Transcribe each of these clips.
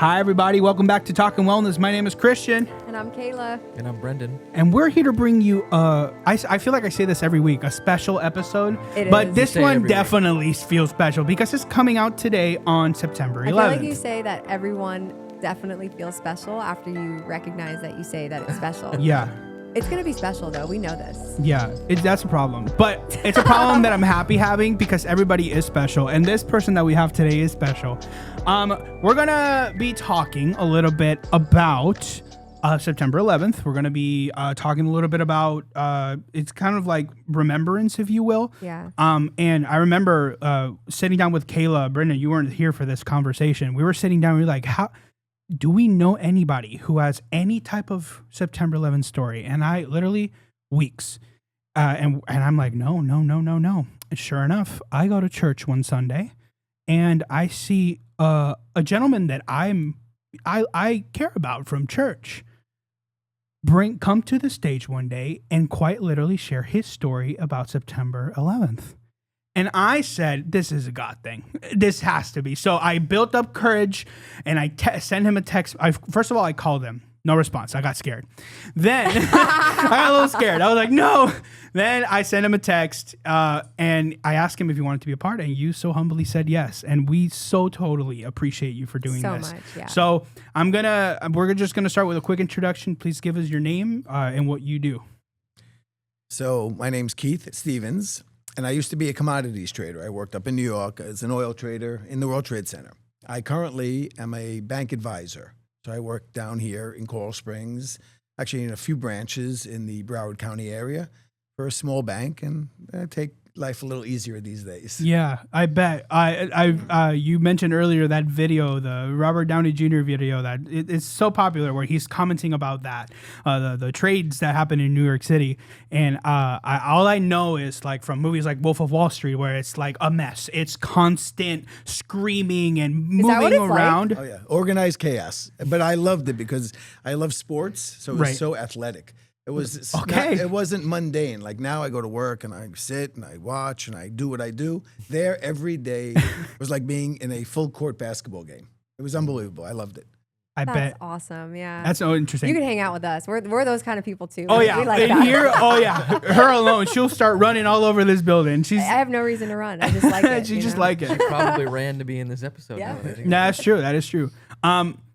Hi, everybody. Welcome back to Talkin Wellness. My name is Christian. And I'm Kayla. And I'm Brendan. And we're here to bring you, I feel like I say this every week, a special episode. But this one definitely feels special because it's coming out today on September 11th. I feel like you say that everyone definitely feels special after you recognize that you say that it's special. Yeah. It's going to be special, though. We know this. Yeah, that's a problem. But it's a problem that I'm happy having because everybody is special. And this person that we have today is special. We're going to be talking a little bit about September 11th. We're going to be talking a little bit about, it's kind of like remembrance, if you will. Yeah. And I remember sitting down with Kayla. Brendan, you weren't here for this conversation. We were sitting down. We were like, how... do we know anybody who has any type of September 11th story? And I literally weeks. And I'm like, no. And sure enough, I go to church one Sunday and I see a gentleman that I care about from church come to the stage one day and quite literally share his story about September 11th. And I said, this is a God thing. This has to be. So I built up courage and I sent him a text. First of all, I called him. No response. I got scared. Then I got a little scared. I was like, no. Then I sent him a text and I asked him if he wanted to be a part. And you so humbly said yes. And we so totally appreciate you for doing this. So much, yeah. So we're just going to start with a quick introduction. Please give us your name and what you do. So my name's Keith Stevens. And I used to be a commodities trader. I worked up in New York as an oil trader in the World Trade Center. I currently am a bank advisor. So I work down here in Coral Springs, actually in a few branches in the Broward County area for a small bank, and I take life a little easier these days. Yeah, I bet. You mentioned earlier that video, the Robert Downey Jr. video, that it's so popular where he's commenting about that, the trades that happen in New York City. And all I know is like from movies like Wolf of Wall Street, where it's like a mess. It's constant screaming and moving around. Like? Oh yeah, organized chaos. But I loved it because I love sports, so it was so athletic. It was okay. It wasn't mundane. Like now I go to work and I sit and I watch and I do what I do. There every day was like being in a full court basketball game. It was unbelievable. I loved it. That's bet. Awesome. Yeah. That's so interesting. You can hang out with us. We're those kind of people too. Oh yeah. We like in here, oh yeah. Her alone, she'll start running all over this building. I have no reason to run. I just like it. She just like it. She probably ran to be in this episode. Yeah. That's true. That is true.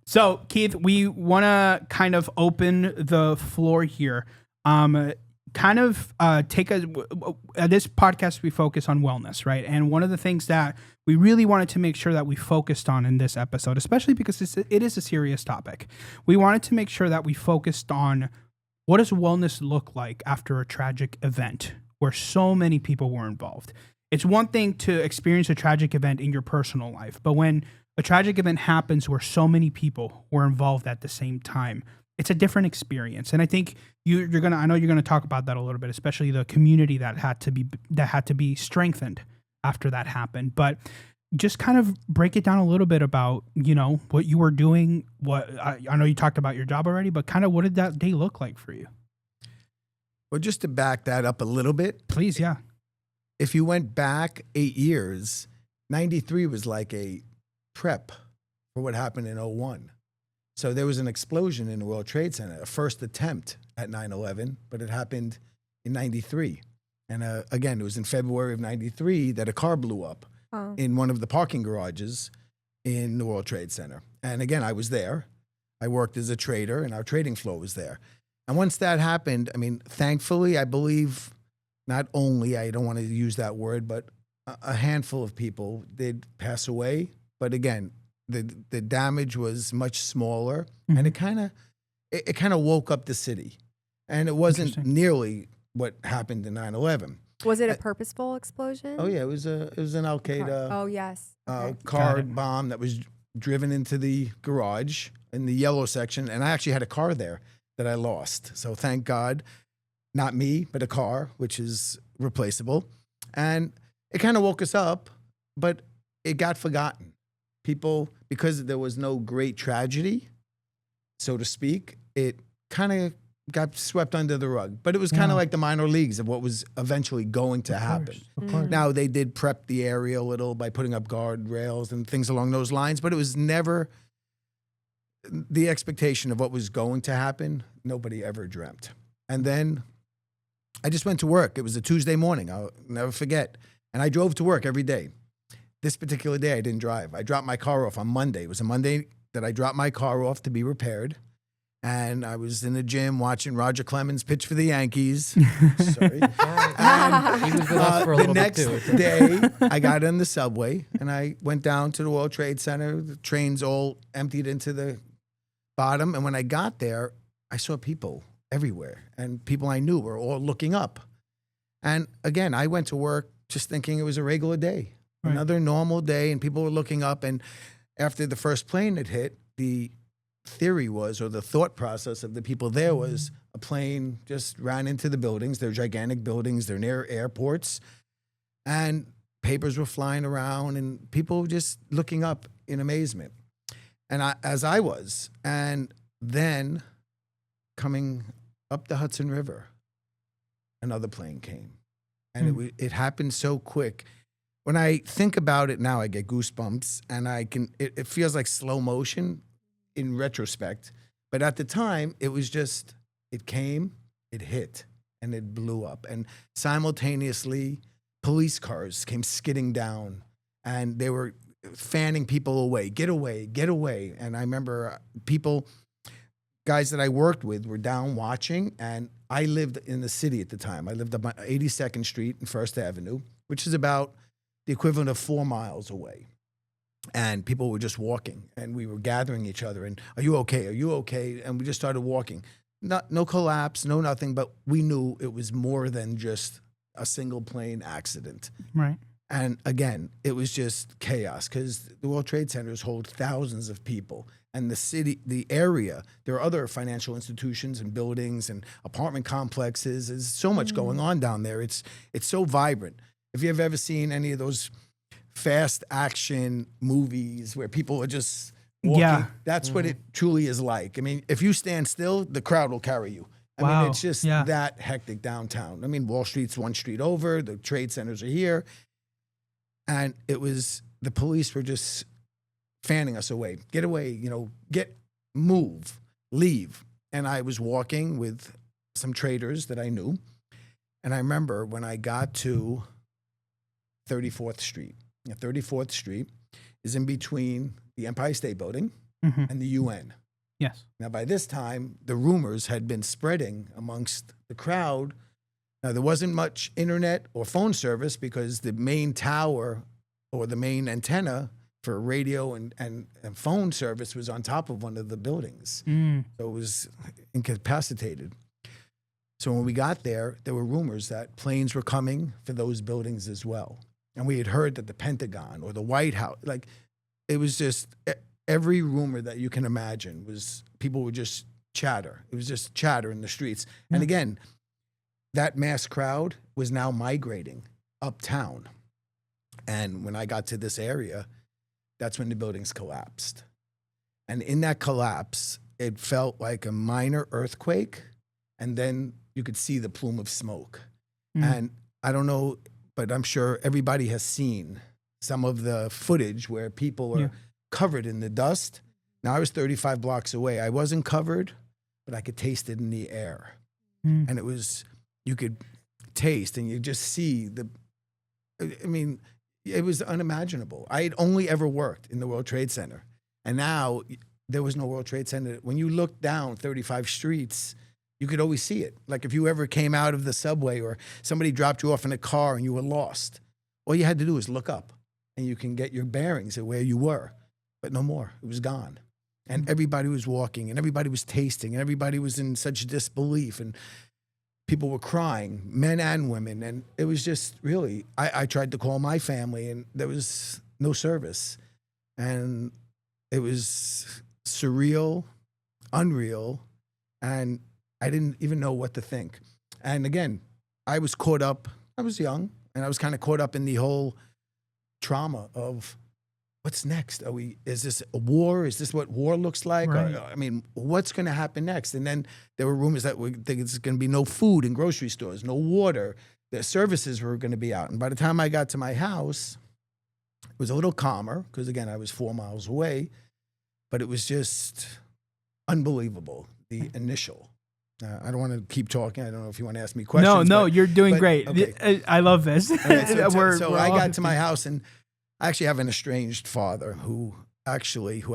So Keith, we want to kind of open the floor here. This podcast, we focus on wellness, right? And one of the things that we really wanted to make sure that we focused on in this episode, especially because it is a serious topic, we wanted to make sure that we focused on what does wellness look like after a tragic event where so many people were involved. It's one thing to experience a tragic event in your personal life, but when a tragic event happens where so many people were involved at the same time, it's a different experience. And I think I know you're gonna talk about that a little bit, especially the community that had to be strengthened after that happened. But just kind of break it down a little bit about, what you were doing. I know you talked about your job already, but kind of what did that day look like for you? Well, just to back that up a little bit. Please, yeah. If you went back 8 years, 93 was like a prep for what happened in 01. So there was an explosion in the World Trade Center, a first attempt at 9/11, but it happened in 93. And again, it was in February of 93 that a car blew up in one of the parking garages in the World Trade Center. And again, I was there. I worked as a trader and our trading floor was there. And once that happened, I mean, thankfully, I believe not only, I don't want to use that word, but a handful of people did pass away. But again, the damage was much smaller, and it kind of woke up the city, and it wasn't nearly what happened in 9/11. Was it a purposeful explosion? Oh yeah, it was an Al Qaeda. Oh yes, car bomb that was driven into the garage in the yellow section, and I actually had a car there that I lost. So thank God, not me, but a car, which is replaceable, and it kind of woke us up, but it got forgotten. People, because there was no great tragedy, so to speak, it kind of got swept under the rug. But it was kind of like the minor leagues of what was eventually going to happen. Of course. Now, they did prep the area a little by putting up guardrails and things along those lines, but it was never the expectation of what was going to happen, nobody ever dreamt. And then I just went to work. It was a Tuesday morning. I'll never forget. And I drove to work every day. This particular day, I didn't drive. I dropped my car off on Monday. It was a Monday that I dropped my car off to be repaired. And I was in the gym watching Roger Clemens pitch for the Yankees. Sorry. And he was with us for a little bit too. The next day, I got on the subway and I went down to the World Trade Center. The trains all emptied into the bottom. And when I got there, I saw people everywhere. And people I knew were all looking up. And again, I went to work just thinking it was a regular day. Right. Another normal day, and people were looking up. And after the first plane had hit, the theory was, or the thought process of the people there was, a plane just ran into the buildings. They're gigantic buildings. They're near airports. And papers were flying around and people just looking up in amazement. And as I was. And then coming up the Hudson River, another plane came. And it happened so quick. When I think about it now, I get goosebumps, and it feels like slow motion in retrospect. But at the time, it was just, it came, it hit, and it blew up. And simultaneously, police cars came skidding down, and they were fanning people away. Get away, get away. And I remember guys that I worked with were down watching, and I lived in the city at the time. I lived up on 82nd Street and First Avenue, which is about the equivalent of 4 miles away. And people were just walking, and we were gathering each other. And are you okay? Are you okay? And we just started walking. No collapse, no nothing, but we knew it was more than just a single plane accident. Right. And again, it was just chaos because the World Trade Centers hold thousands of people. And the city, the area, there are other financial institutions and buildings and apartment complexes. There's so much going on down there. It's so vibrant. If you've ever seen any of those fast action movies where people are just walking, that's what it truly is like. I mean, if you stand still, the crowd will carry you. I mean, it's just that hectic downtown. I mean, Wall Street's one street over, the trade centers are here. And it was, the police were just fanning us away. Get away, move, leave. And I was walking with some traders that I knew. And I remember when I got to 34th Street. 34th Street is in between the Empire State Building and the UN. Yes. Now, by this time, the rumors had been spreading amongst the crowd. Now, there wasn't much internet or phone service because the main tower or the main antenna for radio and phone service was on top of one of the buildings. So it was incapacitated. So when we got there were rumors that planes were coming for those buildings as well. And we had heard that the Pentagon or the White House, it was just every rumor that you can imagine was, people would just chatter. It was just chatter in the streets. And again, that mass crowd was now migrating uptown. And when I got to this area, that's when the buildings collapsed. And in that collapse, it felt like a minor earthquake. And then you could see the plume of smoke. And I don't know, but I'm sure everybody has seen some of the footage where people are covered in the dust. Now, I was 35 blocks away. I wasn't covered, but I could taste it in the air. And it was, you could taste and you just see it was unimaginable. I had only ever worked in the World Trade Center. And now there was no World Trade Center. When you look down 35 streets, you could always see it. Like if you ever came out of the subway or somebody dropped you off in a car and you were lost, all you had to do was look up and you can get your bearings at where you were. But no more. It was gone. And everybody was walking and everybody was tasting and everybody was in such disbelief and people were crying, men and women. And it was just really, I tried to call my family and there was no service. And it was surreal, unreal, and I didn't even know what to think. And again, I was caught up, I was young, and I was kind of caught up in the whole trauma of what's next? Is this a war? Is this what war looks like? Right. Or, what's going to happen next? And then there were rumors that there's going to be no food in grocery stores, no water. The services were going to be out. And by the time I got to my house, it was a little calmer because, again, I was 4 miles away. But it was just unbelievable. The initial. I don't want to keep talking. I don't know if you want to ask me questions. No, you're doing but, great. okay. I love this. Okay, so We're I all- got to my house, and I actually have an estranged father who I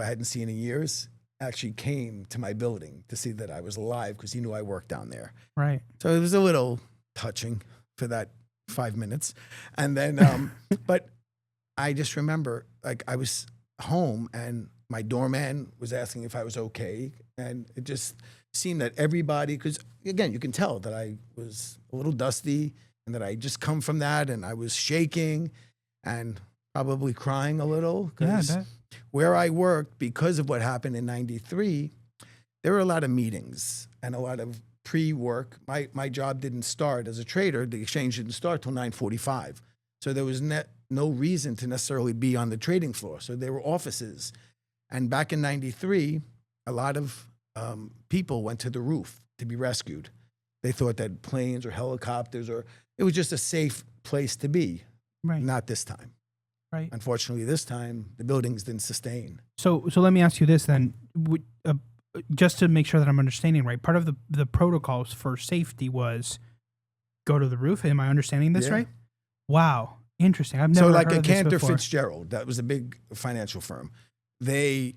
hadn't seen in years, actually came to my building to see that I was alive because he knew I worked down there. Right. So it was a little touching for that 5 minutes. And then, but I just remember, like, I was home and my doorman was asking if I was okay. And it just seemed that everybody, because again, you can tell that I was a little dusty and that I just come from that, and I was shaking and probably crying a little. Yeah, Where I worked, because of what happened in '93, there were a lot of meetings and a lot of pre-work. My job didn't start as a trader. The exchange didn't start till 9:45. So there was no reason to necessarily be on the trading floor. So there were offices. And back in '93, a lot of people went to the roof to be rescued. They thought that planes or helicopters, or it was just a safe place to be. Right. Not this time. Right. Unfortunately, this time the buildings didn't sustain. So let me ask you this then, just to make sure that I'm understanding right. Part of the protocols for safety was go to the roof. Am I understanding this Yeah. right? Wow, interesting. I've never So like heard a of this Cantor before. Fitzgerald, that was a big financial firm. They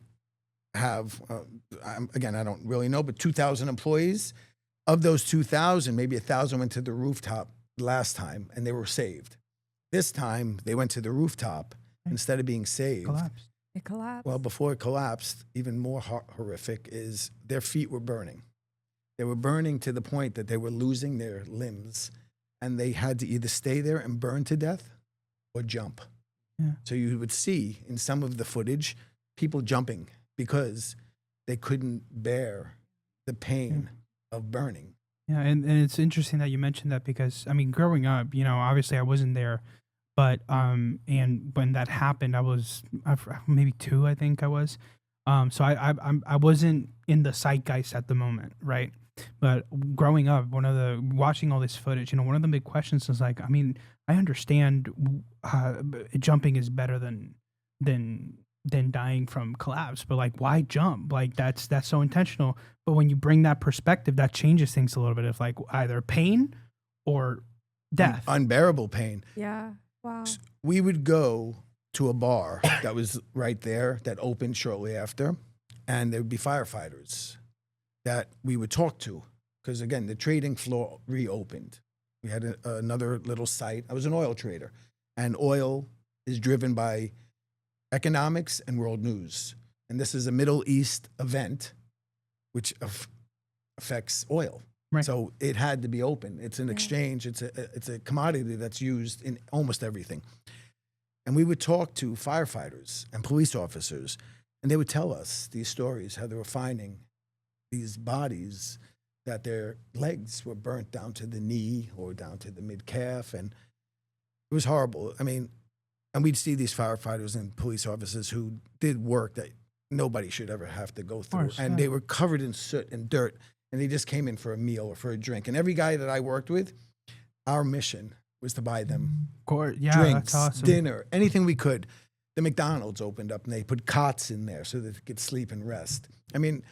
have, again, I don't really know, but 2,000 employees. Of those 2,000, maybe 1,000 went to the rooftop last time and they were saved. This time they went to the rooftop. Instead of being saved. Collapsed. It collapsed. Well, before it collapsed, even more horrific is their feet were burning. They were burning to the point that they were losing their limbs, and they had to either stay there and burn to death or jump. Yeah. So you would see in some of the footage people jumping because they couldn't bear the pain of burning. Yeah, and it's interesting that you mentioned that because I mean, growing up, obviously I wasn't there, but and when that happened, I was maybe 2, I think I was. So I wasn't in the zeitgeist at the moment, right? But growing up, watching all this footage, one of the big questions is like, I mean, I understand jumping is better than dying from collapse, but like, why jump? Like that's so intentional. But when you bring that perspective, that changes things a little bit. Of like either pain or death, Unbearable pain. Yeah. Wow. We would go to a bar that was right there that opened shortly after, and there would be firefighters that we would talk to because, again, the trading floor reopened. We had another little site. I was an oil trader, and oil is driven by economics and world news. And this is a Middle East event which affects oil. Right. So it had to be open. It's an exchange. It's a commodity that's used in almost everything. And we would talk to firefighters and police officers, and they would tell us these stories, how they were finding these bodies that their legs were burnt down to the knee or down to the mid-calf. And it was horrible. I mean, and we'd see these firefighters and police officers who did work that nobody should ever have to go through. Course, and they were covered in soot and dirt. And they just came in for a meal or for a drink. And every guy that I worked with, our mission was to buy them yeah, drinks, that's awesome. dinner, anything we could. The McDonald's opened up and they put cots in there so that they could sleep and rest. I mean,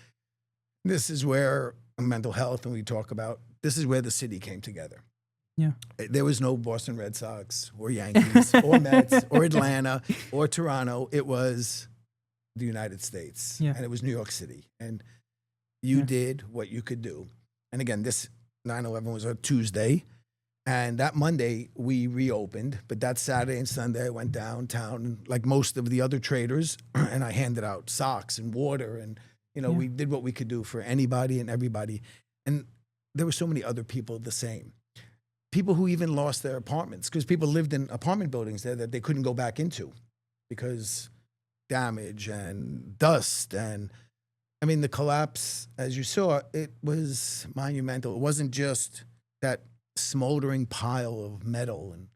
this is where mental health, and we talk about, this is where the city came together. Yeah. There was no Boston Red Sox or Yankees or Mets or Atlanta or Toronto. It was the United States. Yeah. And it was New York City. And you did what you could do. And again, this 9/11 was a Tuesday. And that Monday, we reopened. But that Saturday and Sunday, I went downtown, like most of the other traders, and I handed out socks and water. And, we did what we could do for anybody and everybody. And there were so many other people the same. People who even lost their apartments, because people lived in apartment buildings there that they couldn't go back into because damage and dust. And I mean, the collapse, as you saw, it was monumental. It wasn't just that smoldering pile of metal, and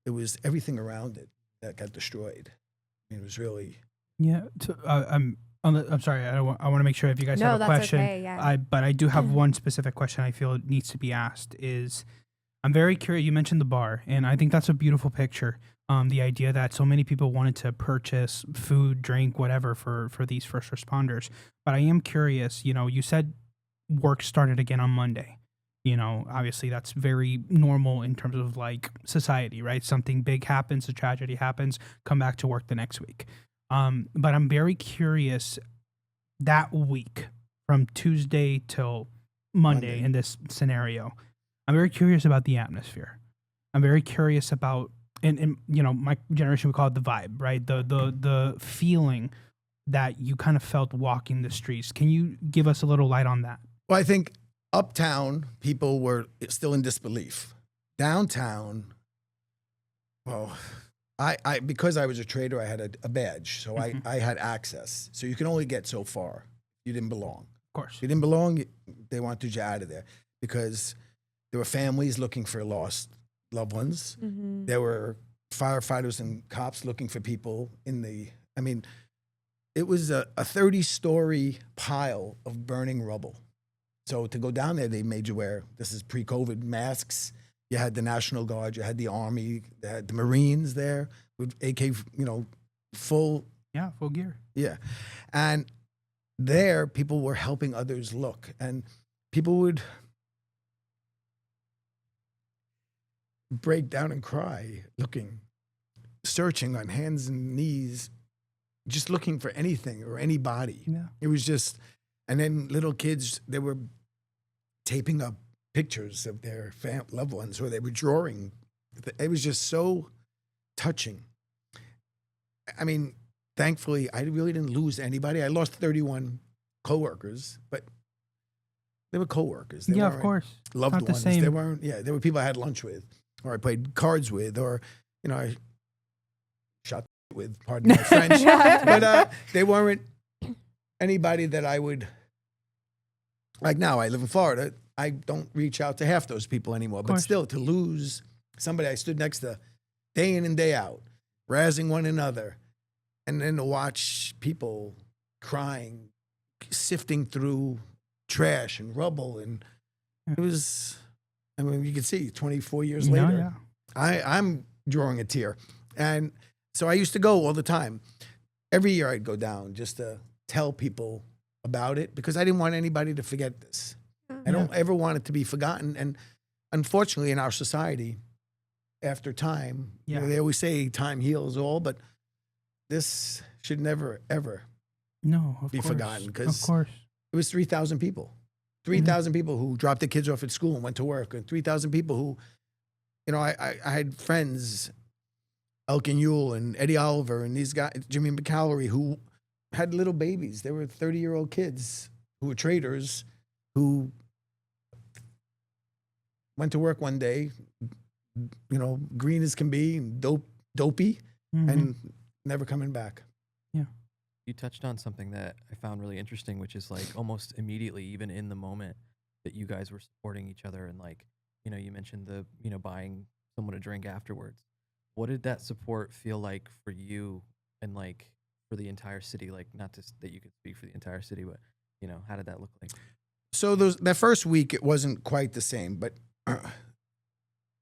it was everything around it that got destroyed. I mean, it was really... Yeah. I'm sorry. I want to make sure if you guys have a that's question. okay, yeah. But I do have one specific question I feel needs to be asked is, I'm very curious. You mentioned the bar, and I think that's a beautiful picture. The idea that so many people wanted to purchase food, drink, whatever for these first responders. But I am curious. You said work started again on Monday. Obviously that's very normal in terms of like society, right? Something big happens, a tragedy happens, come back to work the next week. But I'm very curious that week from Tuesday till Monday in this scenario. I'm very curious about the atmosphere. I'm very curious about, and my generation would call it the vibe, right? The feeling that you kind of felt walking the streets. Can you give us a little light on that? Well, I think uptown people were still in disbelief. Downtown, well, I because I was a trader, I had a badge, so I had access. So you can only get so far. You didn't belong. Of course. If you didn't belong, they wanted you out of there because there were families looking for lost loved ones. Mm-hmm. There were firefighters and cops looking for people it was a 30-story pile of burning rubble. So to go down there, they made you wear, this is pre-COVID, masks. You had the National Guard, you had the Army, they had the Marines there with AK, full. Yeah, full gear. Yeah. And there, people were helping others look. And people would break down and cry, searching on hands and knees, just looking for anything or anybody. Yeah. It was just, and then little kids, they were taping up pictures of their loved ones, or they were drawing. It was just so touching. Thankfully, I really didn't lose anybody. I lost 31 coworkers, but they were coworkers. They yeah, of weren't course. loved Not the ones. same. They weren't. Yeah, they were people I had lunch with, or I played cards with, or I shot with. Pardon my French, but they weren't anybody that I would. Like now, I live in Florida. I don't reach out to half those people anymore. But still, to lose somebody I stood next to day in and day out, razzing one another, and then to watch people crying, sifting through trash and rubble, and it was. You can see 24 years later, I'm drawing a tear, and so I used to go all the time. Every year I'd go down just to tell people about it because I didn't want anybody to forget this. I don't ever want it to be forgotten. And unfortunately, in our society, after time, they always say time heals all, but this should never, ever be forgotten because it was 3,000 people. 3,000 people who dropped their kids off at school and went to work, and 3,000 people who, I had friends, Elkin Yule and Eddie Oliver and these guys, Jimmy McCallery, who had little babies. They were 30-year-old kids who were traders who went to work one day, green as can be, dopey, and never coming back. Yeah. You touched on something that I found really interesting, which is like almost immediately, even in the moment that you guys were supporting each other, and like, you mentioned the, buying someone a drink afterwards. What did that support feel like for you and like for the entire city? Like, not just that you could speak for the entire city, but how did that look like? So that first week, it wasn't quite the same, but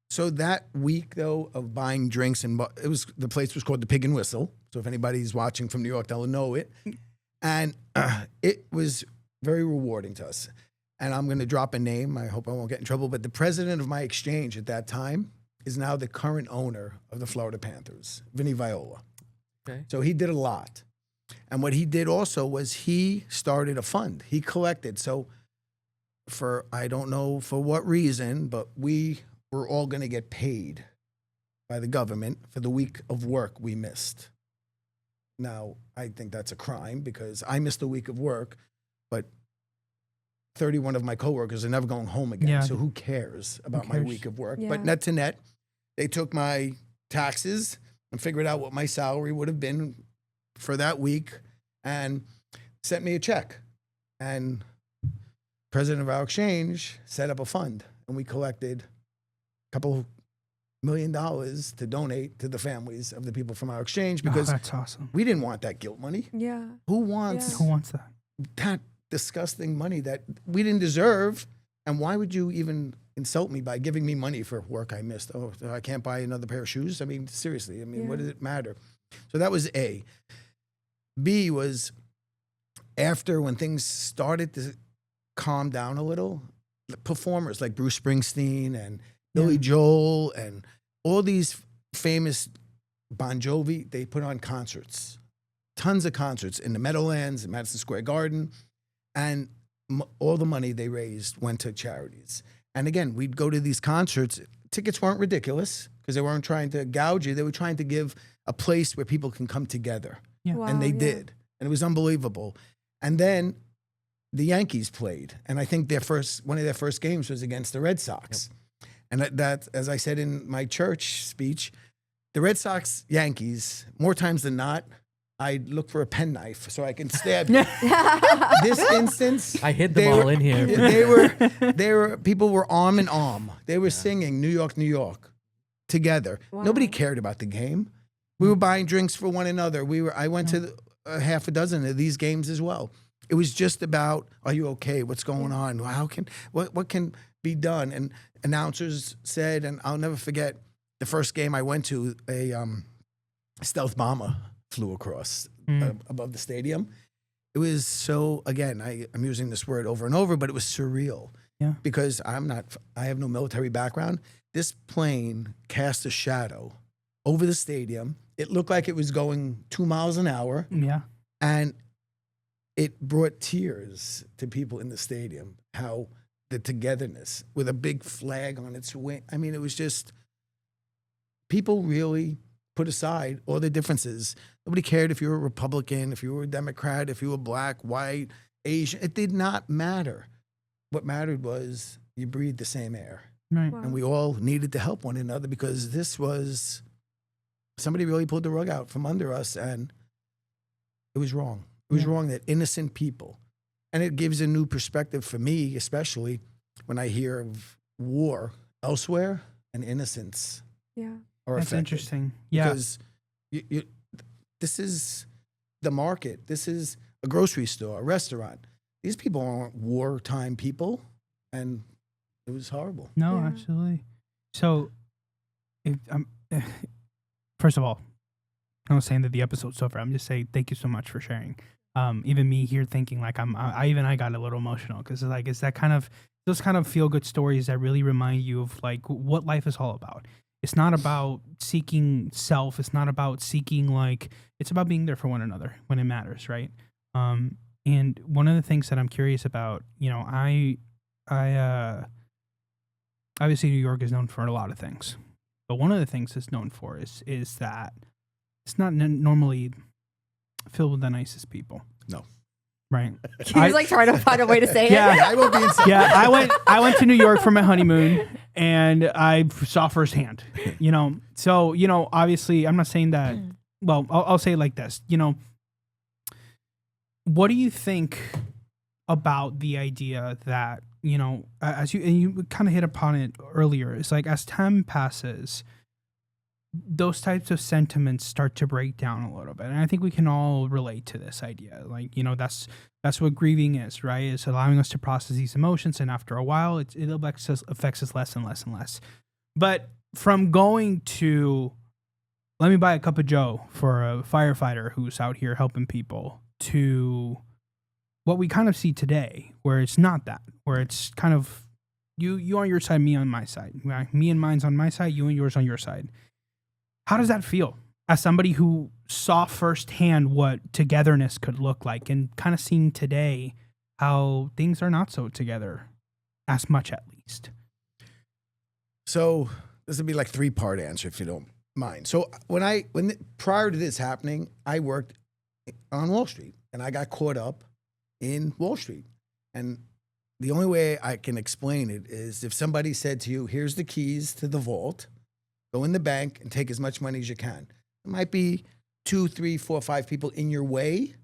so that week though of buying drinks, and the place was called the Pig and Whistle. So if anybody's watching from New York, they'll know it. And it was very rewarding to us. And I'm going to drop a name. I hope I won't get in trouble. But the president of my exchange at that time is now the current owner of the Florida Panthers, Vinny Viola. Okay. So he did a lot. And what he did also was he started a fund. He collected. So I don't know for what reason, but we were all going to get paid by the government for the week of work we missed. Now, I think that's a crime because I missed a week of work, but 31 of my coworkers are never going home again. Yeah. So who cares about my week of work? Yeah. But net to net, they took my taxes and figured out what my salary would have been for that week and sent me a check. And president of our exchange set up a fund, and we collected a couple $1 million to donate to the families of the people from our exchange because that's awesome. we didn't want that guilt money. Yeah. Who wants Who wants that? that disgusting money that we didn't deserve? And why would you even insult me by giving me money for work I missed? Oh, I can't buy another pair of shoes? I mean, seriously, I mean, what does it matter? So that was A. B was after when things started to calm down a little, performers like Bruce Springsteen and Billy Joel and all these famous Bon Jovi, they put on concerts, tons of concerts in the Meadowlands, in Madison Square Garden, and all the money they raised went to charities. And again, we'd go to these concerts. Tickets weren't ridiculous because they weren't trying to gouge you. They were trying to give a place where people can come together. Yeah. Wow, And they did. And it was unbelievable. And then the Yankees played. And I think one of their first games was against the Red Sox. Yep. And that, as I said in my church speech, the Red Sox, Yankees, more times than not, I look for a penknife so I can stab you. This instance, I hid them all in here. They were people were arm in arm. They were singing New York, New York together. Wow. Nobody cared about the game. We were buying drinks for one another. I went to half a dozen of these games as well. It was just about, are you okay? What's going on? What can be done? And announcers said, and I'll never forget the first game I went to, a stealth bomber flew across above the stadium. It was so, again, I'm using this word over and over, but it was surreal. Yeah. Because I have no military background. This plane cast a shadow over the stadium. It looked like it was going 2 miles an hour. Yeah. And it brought tears to people in the stadium, how the togetherness with a big flag on its wing. I mean, it was just, people really put aside all the differences. Nobody cared if you were a Republican, if you were a Democrat, if you were black, white, Asian. It did not matter. What mattered was you breathed the same air. Right. Wow. And we all needed to help one another because somebody really pulled the rug out from under us, and it was wrong. It was wrong that innocent people, and it gives a new perspective for me, especially when I hear of war elsewhere and innocence Yeah. are That's affected. interesting. Yeah. Because this is the market. This is a grocery store, a restaurant. These people aren't wartime people, and it was horrible. No, Yeah. absolutely. So, first of all, I'm not saying that the episode's over. I'm just saying thank you so much for sharing. Even me here thinking like I got a little emotional because it's that kind of those kind of feel good stories that really remind you of like what life is all about. It's not about seeking self. It's not about seeking it's about being there for one another when it matters, right? And one of the things that I'm curious about, I obviously New York is known for a lot of things, but one of the things it's known for is that it's not normally filled with the nicest people. No. Right. He was like trying to find a way to say Yeah. it. I won't be inside. Yeah, I went to New York for my honeymoon and I saw firsthand, So, obviously I'm not saying that, well, I'll say it like this, what do you think about the idea that, as you kind of hit upon it earlier, it's like as time passes, those types of sentiments start to break down a little bit. And I think we can all relate to this idea. That's what grieving is, right? It's allowing us to process these emotions. And after a while, it affects us less and less and less. But from going to, let me buy a cup of Joe for a firefighter who's out here helping people, to what we kind of see today, where it's not that, where it's kind of you on your side, me on my side, right? Me and mine's on my side, you and yours on your side. How does that feel as somebody who saw firsthand what togetherness could look like and kind of seeing today how things are not so together as much, at least? So this would be like 3-part answer if you don't mind. So prior to this happening, I worked on Wall Street and I got caught up in Wall Street. And the only way I can explain it is if somebody said to you, here's the keys to the vault, go in the bank and take as much money as you can. It might be 2, 3, 4, 5 people in your way.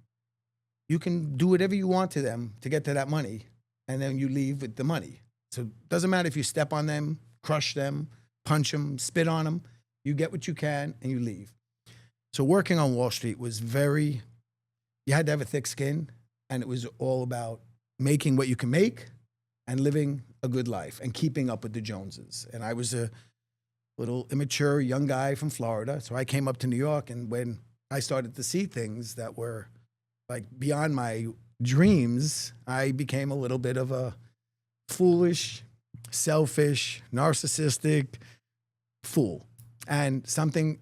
You can do whatever you want to them to get to that money, and then you leave with the money. So it doesn't matter if you step on them, crush them, punch them, spit on them. You get what you can, and you leave. So working on Wall Street was you had to have a thick skin, and it was all about making what you can make and living a good life and keeping up with the Joneses. And I was a little immature young guy from Florida. So I came up to New York, and when I started to see things that were like beyond my dreams, I became a little bit of a foolish, selfish, narcissistic fool. And something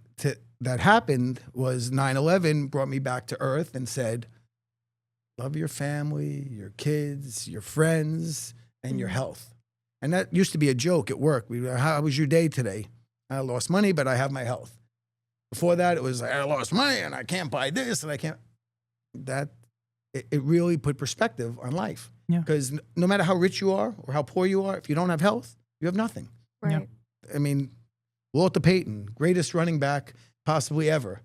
that happened was 9/11 brought me back to earth and said, love your family, your kids, your friends, and your health. And that used to be a joke at work. How was your day today? I lost money, but I have my health. Before that, it was I lost money and I can't buy this and I can't. It really put perspective on life. Yeah. Because no matter how rich you are or how poor you are, if you don't have health, you have nothing. Right. I mean, Walter Payton, greatest running back possibly ever,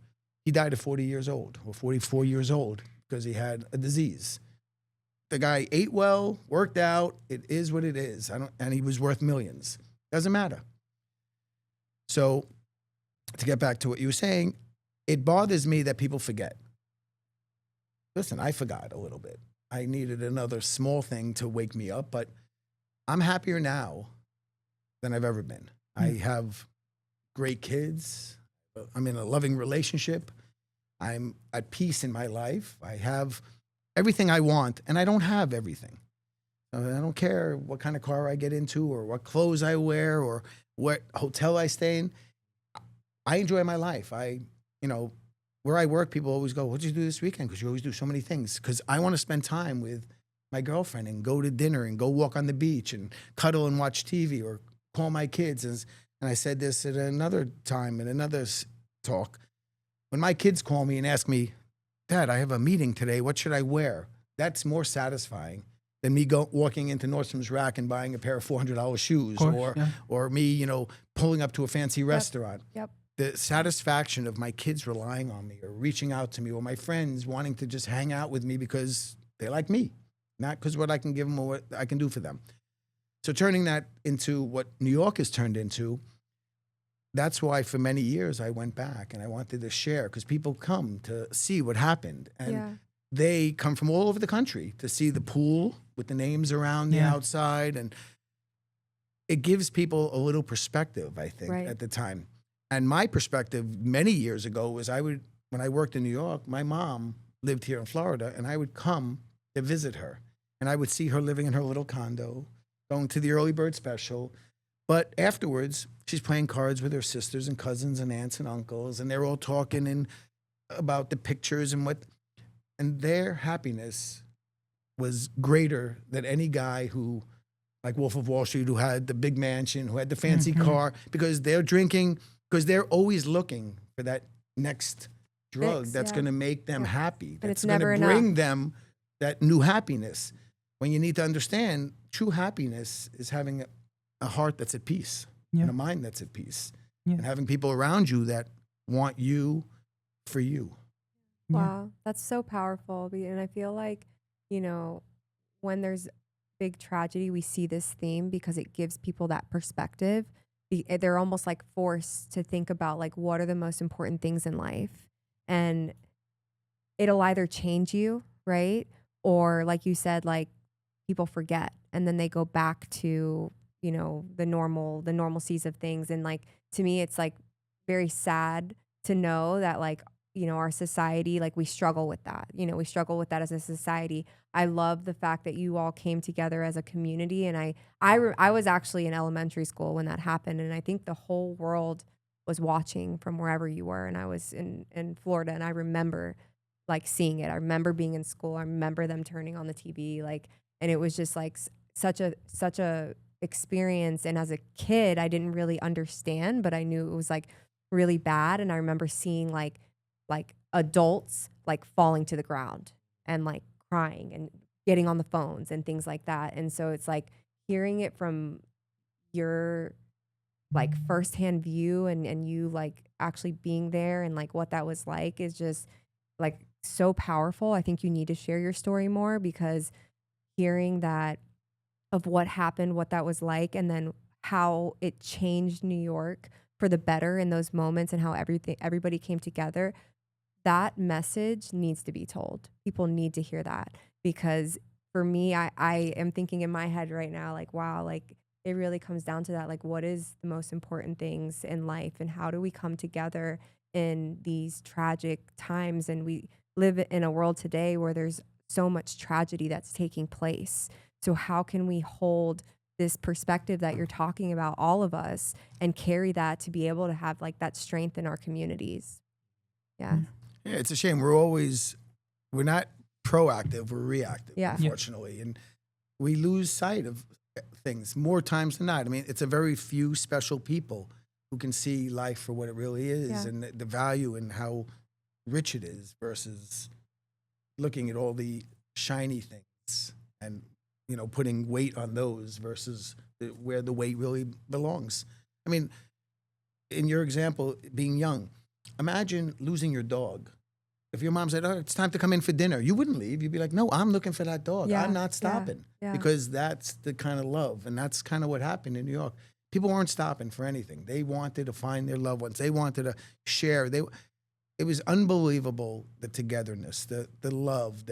he died at 40 years old or 44 years old because he had a disease. The guy ate well, worked out. It is what it is. And he was worth millions. Doesn't matter. So to get back to what you were saying, it bothers me that people forget. Listen, I forgot a little bit. I needed another small thing to wake me up, but I'm happier now than I've ever been. I have great kids. I'm in a loving relationship. I'm at peace in my life. I have everything I want, and I don't have everything. I don't care what kind of car I get into or what clothes I wear or what hotel I stay in. I enjoy my life. Where I work, people always go, what'd you do this weekend? Because you always do so many things. Because I want to spend time with my girlfriend and go to dinner and go walk on the beach and cuddle and watch TV or call my kids. And I said this at another time in another talk. When my kids call me and ask me, Dad, I have a meeting today. What should I wear? That's more satisfying than me walking into Nordstrom's Rack and buying a pair of $400 shoes or me, pulling up to a fancy restaurant. Yep. The satisfaction of my kids relying on me or reaching out to me or my friends wanting to just hang out with me because they like me, not because what I can give them or what I can do for them. So turning that into what New York has turned into, that's why for many years I went back and I wanted to share because people come to see what happened. And they come from all over the country to see the pool with the names around the outside. And it gives people a little perspective, I think, at the time. And my perspective many years ago was when I worked in New York, my mom lived here in Florida, and I would come to visit her. And I would see her living in her little condo, going to the early bird special. But afterwards, she's playing cards with her sisters and cousins and aunts and uncles, and they're all talking about the pictures and their happiness was greater than any guy who, like Wolf of Wall Street, who had the big mansion, who had the fancy car, because they're drinking. Because they're always looking for that next drug that's going to make them happy. That's going to bring them that new happiness. When you need to understand, true happiness is having a heart that's at peace and a mind that's at peace. And having people around you that want you for you. Wow, that's so powerful. And I feel like, when there's big tragedy, we see this theme because it gives people that perspective. They're almost like forced to think about like what are the most important things in life, and it'll either change you, right? Or like you said, like people forget and then they go back to, the normalcies of things. And like, to me, it's like very sad to know that like, our society, like we struggle with that, we struggle with that as a society. I love the fact that you all came together as a community. And I was actually in elementary school when that happened. And I think the whole world was watching from wherever you were. And I was in Florida, and I remember like seeing it. I remember being in school. I remember them turning on the TV, and it was just like such a experience. And as a kid, I didn't really understand, but I knew it was like really bad. And I remember seeing like adults like falling to the ground and like crying and getting on the phones and things like that. And so it's like hearing it from your like firsthand view and you like actually being there and like what that was like is just like so powerful. I think you need to share your story more, because hearing that of what happened, what that was like, and then how it changed New York for the better in those moments and how everybody came together. That message needs to be told. People need to hear that, because for me, I am thinking in my head right now, like, wow, like it really comes down to that. Like, what is the most important things in life, and how do we come together in these tragic times? And we live in a world today where there's so much tragedy that's taking place. So how can we hold this perspective that you're talking about, all of us, and carry that to be able to have like that strength in our communities? Yeah. Yeah, it's a shame. We're not proactive, we're reactive, Yeah. unfortunately. And we lose sight of things more times than not. I mean, it's a very few special people who can see life for what it really is, Yeah. and the value and how rich it is, versus looking at all the shiny things and, you know, putting weight on those versus where the weight really belongs. I mean, in your example, being young, imagine losing your dog. If your mom said, "Oh, it's time to come in for dinner," you wouldn't leave. You'd be like, "No, I'm looking for that dog. Yeah, I'm not yeah, stopping." yeah. Because that's the kind of love, and that's kind of what happened in New York. People weren't stopping for anything. They wanted to find their loved ones. They wanted to share. It was unbelievable, the togetherness, the love.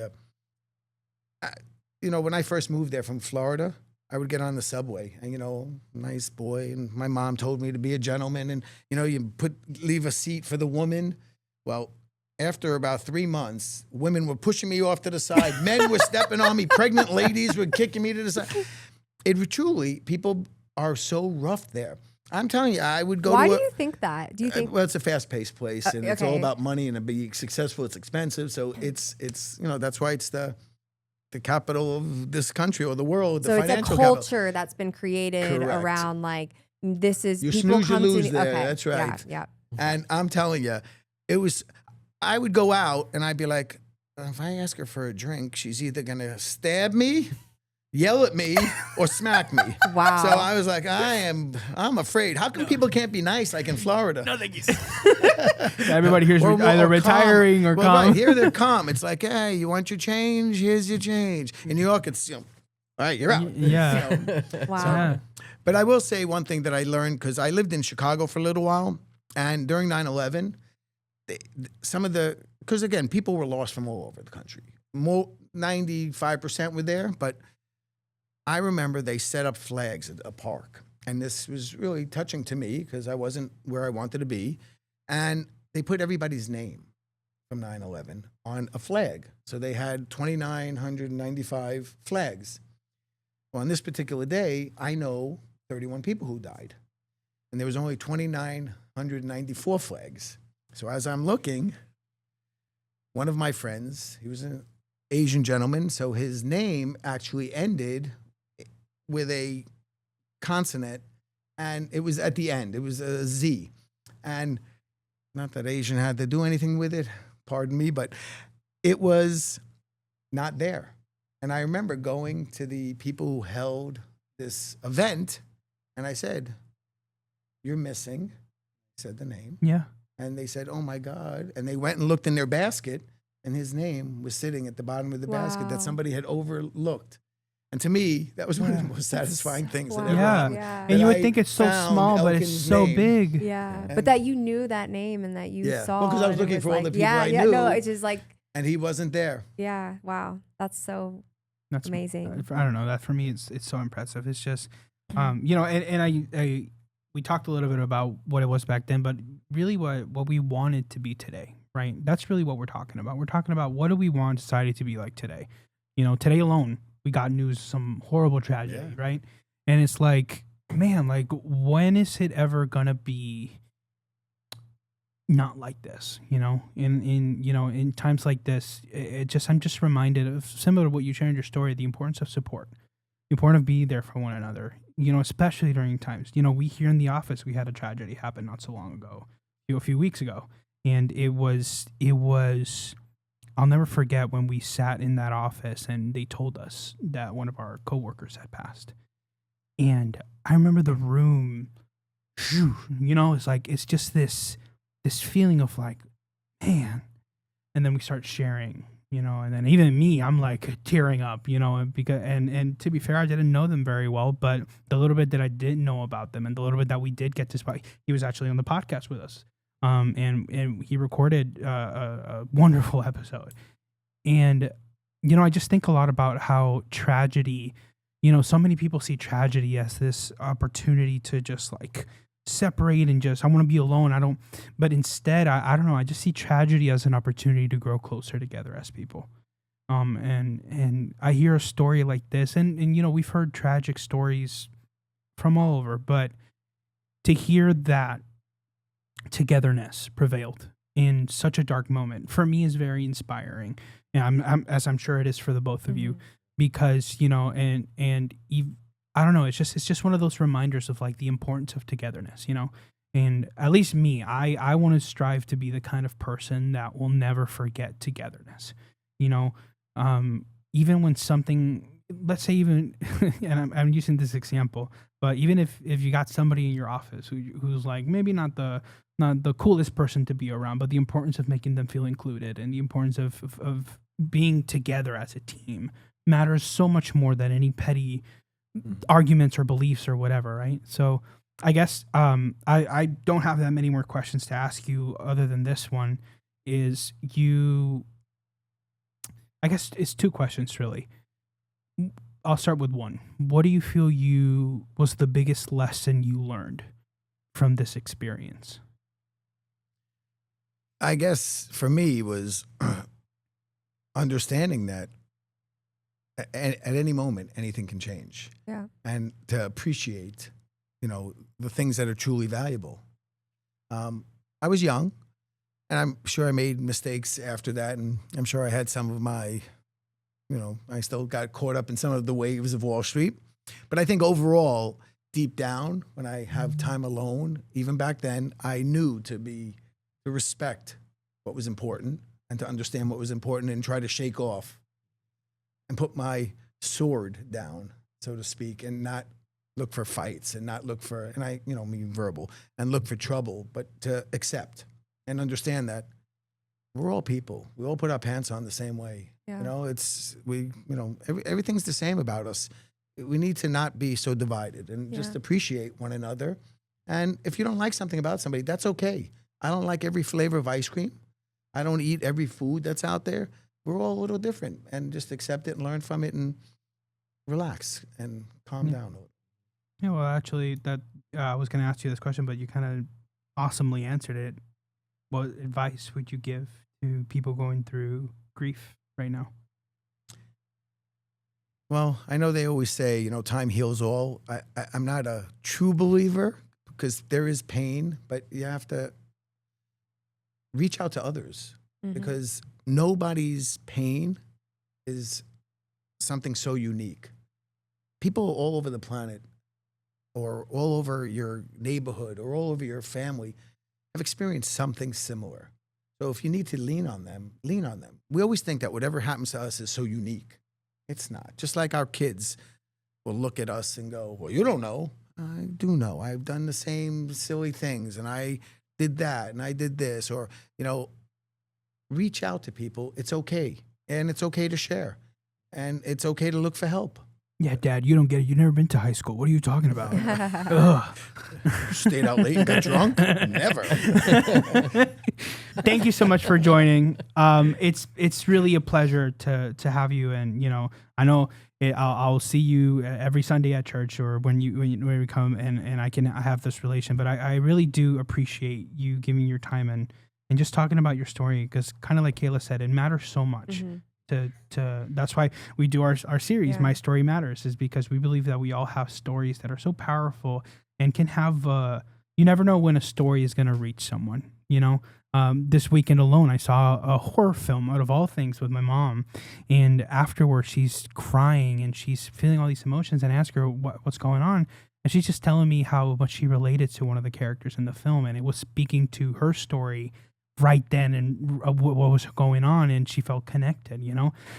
You know, when I first moved there from Florida, I would get on the subway, and, you know, nice boy, and my mom told me to be a gentleman, and, you know, you leave a seat for the woman. Well, after about 3 months, women were pushing me off to the side. Men were stepping on me. Pregnant ladies were kicking me to the side. It truly, people are so rough there. I'm telling you, I would go Why to do you think that? Do you think? well, it's a fast-paced place, and it's all okay. about money, and to be successful, it's expensive. So it's you know, that's why it's the capital of this country or the world, the So it's a financial capital. culture that's been created Correct. around like this is You people snooze, you come lose to there. okay. That's right. Yeah. And I'm telling you, I would go out and I'd be like, if I ask her for a drink, she's either going to stab me, yell at me, or smack me. Wow. So I was like, I'm afraid. How come people can't be nice like in Florida? No, thank you. Everybody here's Or either calm. retiring or Well, calm. right, here they're calm. It's like, hey, you want your change? Here's your change. In New York, it's, you know, all right, you're out. Yeah. You know? Wow. Yeah. But I will say one thing that I learned, because I lived in Chicago for a little while, and during 9/11, because again, people were lost from all over the country. 95% were there, but I remember they set up flags at a park, and this was really touching to me because I wasn't where I wanted to be, and they put everybody's name from 9/11 on a flag. So they had 2,995 flags. Well, on this particular day, I know 31 people who died, and there was only 2,994 flags. So as I'm looking, one of my friends, he was an Asian gentleman, so his name actually ended with a consonant, and it was at the end. It was a Z. And not that Asian had to do anything with it, pardon me, but it was not there. And I remember going to the people who held this event, and I said, "You're missing." I said the name. Yeah. And they said, "Oh my God." And they went and looked in their basket, and his name was sitting at the bottom of the basket Wow. that somebody had overlooked. And to me, that was one of the most satisfying things that Wow. ever Yeah. happened. Yeah. And you that would I think it's so found small, but it's Elkin's so name. big. Yeah. And- But that you knew that name and that you Yeah. saw. Well, 'cause I was and it looking for all like, the people yeah, I yeah, no, knew. it's just like, And he wasn't there. yeah, wow. That's so That's amazing. I don't know. That for me, it's so impressive. It's just, you know, and we talked a little bit about what it was back then, but really what we want it to be today, right? That's really what we're talking about. We're talking about what do we want society to be like today? You know, today alone, we got news, some horrible tragedy, Yeah. right? And it's like, man, like when is it ever gonna be not like this? You know, in times like this, I'm just reminded of, similar to what you shared in your story, the importance of support, the importance of being there for one another. You know, especially during times. You know, we here in the office, we had a tragedy happen not so long ago, a few weeks ago, and it was. I'll never forget when we sat in that office and they told us that one of our coworkers had passed. And I remember the room, you know, it's just this feeling of like, man. And then we start sharing, you know, and then even me, I'm like tearing up, you know, because, and to be fair, I didn't know them very well, but the little bit that I didn't know about them and the little bit that we did get to spot, he was actually on the podcast with us. And he recorded a wonderful episode. And I just think a lot about how tragedy, so many people see tragedy as this opportunity to just like separate and just, I want to be alone. But instead, I don't know. I just see tragedy as an opportunity to grow closer together as people. And I hear a story like this, and we've heard tragic stories from all over, but to hear that togetherness prevailed in such a dark moment for me is very inspiring. And as I'm sure it is for the both of you, because I don't know, it's just one of those reminders of like the importance of togetherness, and at least me, I want to strive to be the kind of person that will never forget togetherness, you know even when something, let's say, even and I'm using this example, but even if you got somebody in your office who's like maybe not the coolest person to be around, but the importance of making them feel included and the importance of being together as a team matters so much more than any petty arguments or beliefs or whatever, right? So I guess I don't have that many more questions to ask you other than this one. I guess it's two questions really. I'll start with one. What do you feel was the biggest lesson you learned from this experience? I guess for me was understanding that at any moment anything can change. Yeah. And to appreciate, the things that are truly valuable. I was young, and I'm sure I made mistakes after that, and I'm sure I had some of my, I still got caught up in some of the waves of Wall Street. But I think overall, deep down, when I have time alone, even back then, I knew to respect what was important and to understand what was important and try to shake off and put my sword down, so to speak, and not look for fights and not look for, and I mean verbal, and look for trouble, but to accept and understand that we're all people. We all put our pants on the same way. Yeah. Everything's the same about us. We need to not be so divided and just appreciate one another. And if you don't like something about somebody, that's okay. I don't like every flavor of ice cream. I don't eat every food that's out there. We're all a little different, and just accept it and learn from it and relax and calm down a little. Yeah, well, actually, that I was going to ask you this question, but you kind of awesomely answered it. What advice would you give to people going through grief right now? Well, I know they always say, time heals all. I'm not a true believer because there is pain, but you have to reach out to others because nobody's pain is something so unique. People all over the planet or all over your neighborhood or all over your family have experienced something similar. So if you need to lean on them, lean on them. We always think that whatever happens to us is so unique. It's not. Just like our kids will look at us and go, well, you don't know. I do know. I've done the same silly things, and I did that, and I did this. Or, reach out to people. It's okay. And it's okay to share. And it's okay to look for help. Yeah, Dad, you don't get it. You've never been to high school. What are you talking about? Ugh. Stayed out late and got drunk? Never. Thank you so much for joining. It's really a pleasure to have you. And I know I'll see you every Sunday at church or when we come and I have this relation. But I really do appreciate you giving your time and just talking about your story because, kind of like Kayla said, it matters so much. That's why we do our series, My Story Matters, is because we believe that we all have stories that are so powerful and can have you never know when a story is going to reach someone. This weekend alone I saw a horror film, out of all things, with my mom, and afterwards she's crying and she's feeling all these emotions, and I ask her what's going on, and she's just telling me how much she related to one of the characters in the film, and it was speaking to her story right then and what was going on, and she felt connected,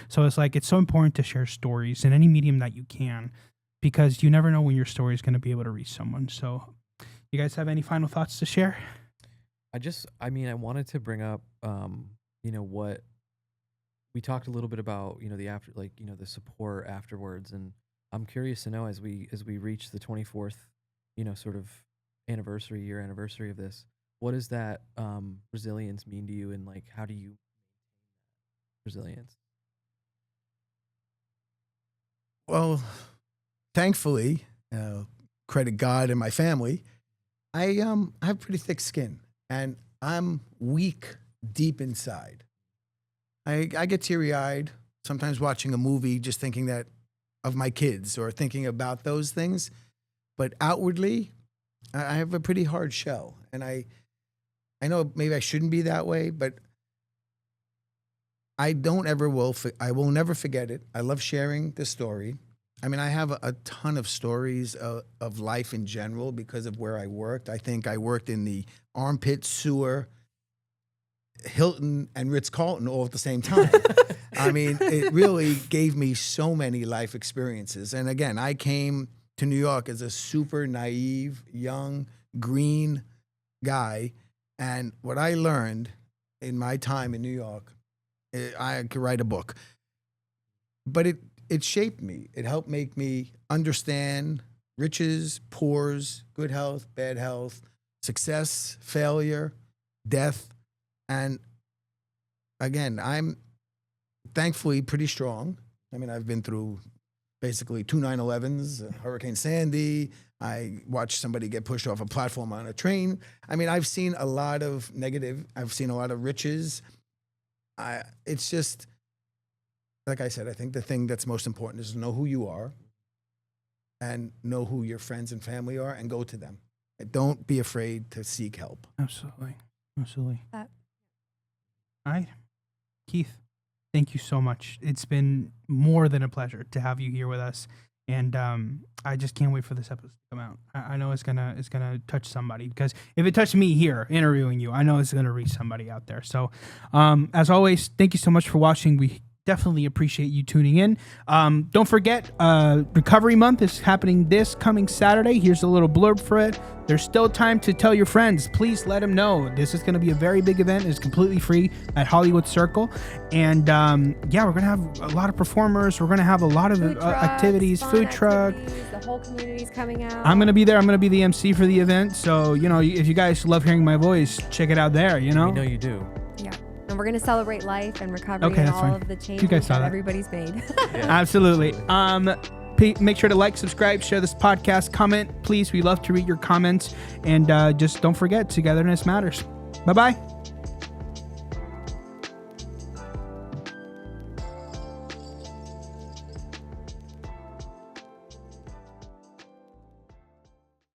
So it's so important to share stories in any medium that you can, because you never know when your story is going to be able to reach someone. So you guys have any final thoughts to share? I wanted to bring up, what we talked a little bit about, the support afterwards. And I'm curious to know as we reach the 24th, sort of year anniversary of this, what does that resilience mean to you, and how do you resilience? Well, thankfully, credit God and my family, I have pretty thick skin, and I'm weak deep inside. I get teary-eyed sometimes watching a movie, just thinking that of my kids or thinking about those things. But outwardly, I have a pretty hard shell, and I know maybe I shouldn't be that way, but I will never forget it. I love sharing the story. I mean, I have a ton of stories of life in general because of where I worked. I think I worked in the armpit sewer, Hilton, and Ritz-Carlton all at the same time. I mean, it really gave me so many life experiences. And again, I came to New York as a super naive, young, green guy. And what I learned in my time in New York, I could write a book. But it shaped me. It helped make me understand riches, poors, good health, bad health, success, failure, death. And again, I'm thankfully pretty strong. I mean, I've been through basically 2 9/11s, Hurricane Sandy. I watched somebody get pushed off a platform on a train. I mean, I've seen a lot of negative. I've seen a lot of riches. It's just, like I said, I think the thing that's most important is to know who you are and know who your friends and family are and go to them. And don't be afraid to seek help. Absolutely. Absolutely. That- All right. Keith, thank you so much. It's been more than a pleasure to have you here with us. And I just can't wait for this episode to come out. I know it's gonna touch somebody, because if it touched me here interviewing you, I know it's gonna reach somebody out there. So as always, thank you so much for watching. We definitely appreciate you tuning in. Don't forget, Recovery Month is happening this coming Saturday. Here's a little blurb for it. There's still time to tell your friends. Please let them know. This is going to be a very big event. It's completely free at Hollywood Circle. And yeah, we're going to have a lot of performers. We're going to have a lot of Food trucks, activities, fun food truck. activities, the whole community's coming out. I'm going to be there. I'm going to be the MC for the event. So, you know, if you guys love hearing my voice, check it out there, you know? We know you do. Yeah. And we're going to celebrate life and recovery Okay, and that's all fine. of the You changes guys saw that that. everybody's made. Yeah. Absolutely. Make sure to like, subscribe, share this podcast, comment, please. We love to read your comments. And just don't forget, togetherness matters. Bye-bye.